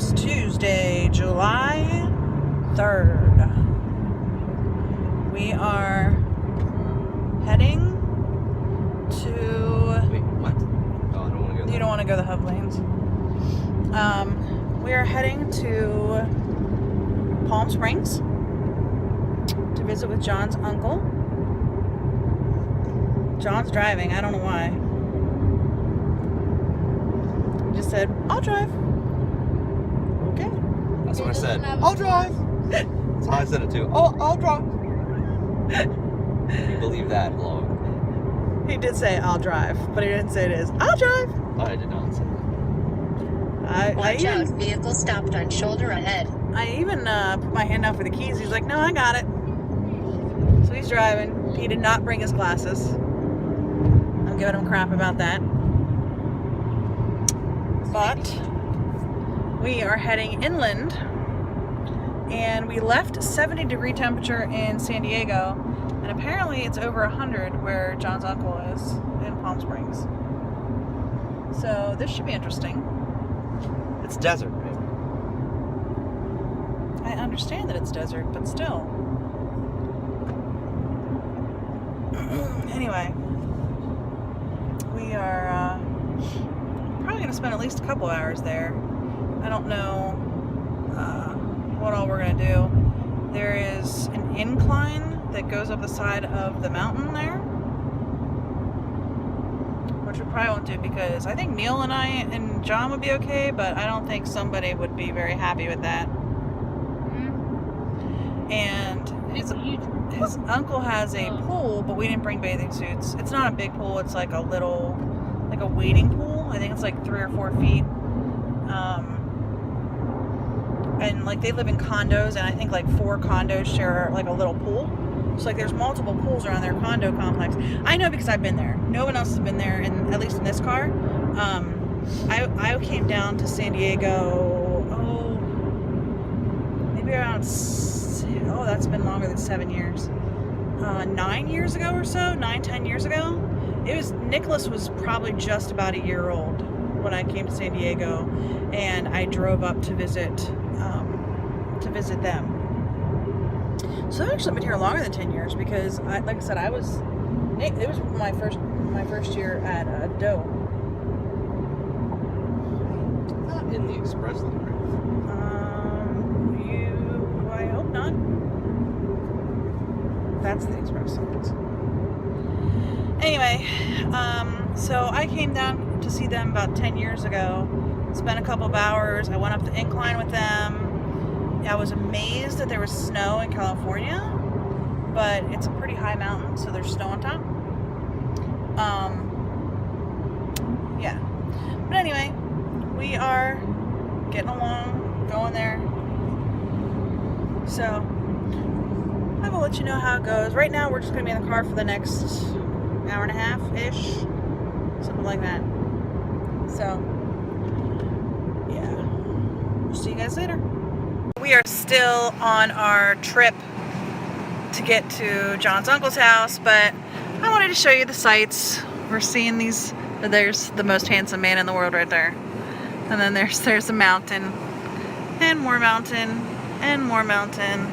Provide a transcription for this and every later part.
is Tuesday, July 3rd. We are heading to... Wait, what? Oh, I don't want to go there. You don't want to go the hub lanes. We are heading to Palm Springs to visit with John's uncle. John's driving. I don't know why. He just said, I'll drive. Okay. That's what I said. I'll drive. That's how I said it too. Oh, I'll drive. You believe that vlog? He did say, I'll drive, but he didn't say it is. I'll drive. I did not say that. Watch out, vehicle stopped on shoulder ahead. I even put my hand out for the keys. He's like, no, I got it. So he's driving. He did not bring his glasses. I'm giving him crap about that. But we are heading inland, and we left 70-degree temperature in San Diego, and apparently it's over 100 where John's uncle is in Palm Springs. So this should be interesting. It's desert, man. I understand that it's desert, but still. Anyway, we are probably going to spend at least a couple hours there. I don't know what all we're going to do. There is an incline that goes up the side of the mountain there, which we probably won't do because I think Neil and I and John would be okay, but I don't think somebody would be very happy with that. And his uncle has a pool, but we didn't bring bathing suits. It's not a big pool. It's like a little, like a wading pool. I think it's like 3 or 4 feet. And like they live in condos, and I think like 4 condos share like a little pool. So like there's multiple pools around their condo complex. I know because I've been there. No one else has been there, and at least in this car. I came down to San Diego, maybe around, that's been longer than 7 years. 9 years ago or so, 9-10 years ago. Nicholas was probably just about a year old when I came to San Diego, and I drove up to visit them. So I've actually been here longer than 10 years because, like I said, it was my first year at Doe. Not in the express lane, right? I hope not. That's the express lane. Anyway, so I came down to see them about 10 years ago. Spent a couple of hours. I went up the incline with them. I was amazed that there was snow in California, but it's a pretty high mountain, so there's snow on top. Yeah. But anyway, we are getting along, going there. So I will let you know how it goes. Right now, we're just going to be in the car for the next hour and a half-ish, something like that. So, yeah. We'll see you guys later. We are still on our trip to get to John's uncle's house, but I wanted to show you the sights. We're seeing these. There's the most handsome man in the world right there. And then there's a mountain, and more mountain, and more mountain,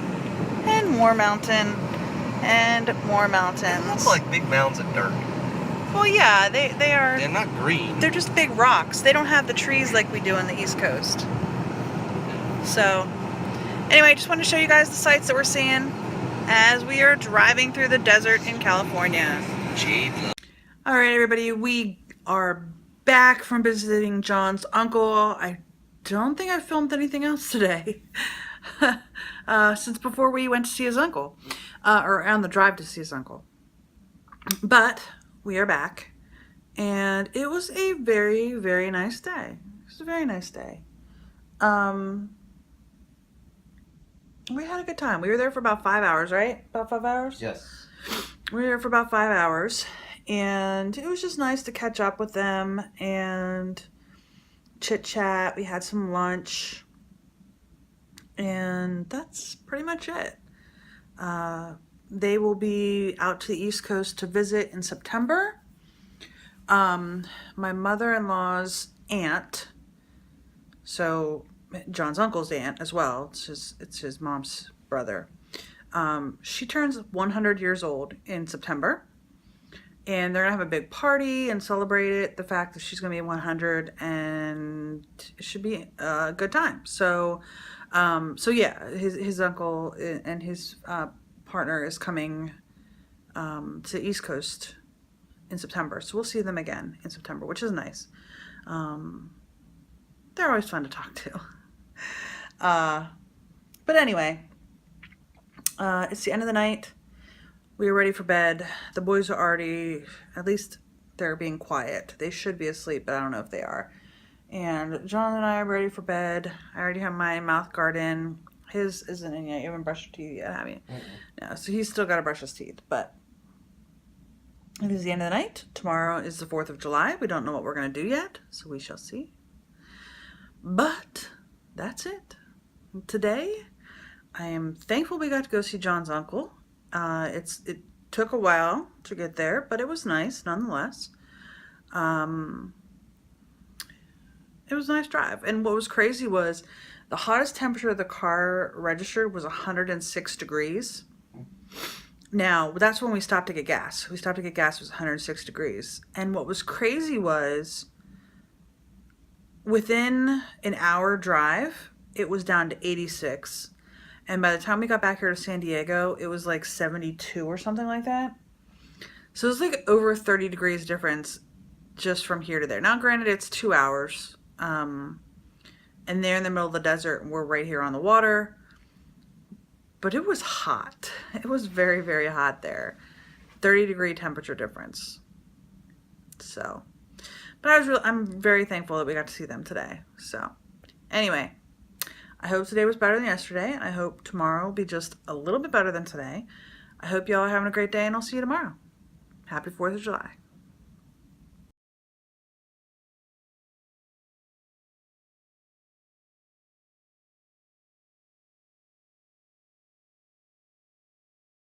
and more mountain, and more mountains. They look like big mounds of dirt. Well, yeah, they are. They're not green. They're just big rocks. They don't have the trees like we do on the East Coast. So, anyway, just wanted to show you guys the sights that we're seeing as we are driving through the desert in California. All right, everybody, we are back from visiting John's uncle. I don't think I filmed anything else today since before we went to see his uncle, or on the drive to see his uncle. But we are back, and it was a very, very nice day. It was a very nice day. We had a good time. We were there for about 5 hours, right? About 5 hours? Yes. We were there for about 5 hours, and it was just nice to catch up with them and chit chat. We had some lunch, and that's pretty much it. They will be out to the East Coast to visit in September. My mother-in-law's aunt, so John's uncle's aunt as well. It's his mom's brother. She turns 100 years old in September, and they're gonna have a big party and celebrate it, the fact that she's gonna be 100, and it should be a good time. So yeah, his uncle and his partner is coming to East Coast in September, so we'll see them again in September, which is nice. They're always fun to talk to. But anyway, it's the end of the night. We are ready for bed. The boys are already, at least they're being quiet. They should be asleep, but I don't know if they are. And John and I are ready for bed. I already have my mouth guard in. His isn't in yet. You haven't brushed your teeth yet, have you? No, so he's still got to brush his teeth. But it is the end of the night. Tomorrow is the 4th of July. We don't know what we're going to do yet, so we shall see. But that's it. Today, I am thankful we got to go see John's uncle. It took a while to get there, but it was nice nonetheless. It was a nice drive. And what was crazy was the hottest temperature the car registered was 106 degrees. Now, that's when we stopped to get gas. We stopped to get gas, it was 106 degrees. And what was crazy was within an hour drive, it was down to 86. And by the time we got back here to San Diego, it was like 72 or something like that. So it was like over 30 degrees difference just from here to there. Now, granted, it's 2 hours. And they're in the middle of the desert, and we're right here on the water. But it was hot. It was very, very hot there. 30-degree temperature difference. So, but I'm very thankful that we got to see them today. So, anyway, I hope today was better than yesterday, and I hope tomorrow will be just a little bit better than today. I hope y'all are having a great day, and I'll see you tomorrow. Happy 4th of July.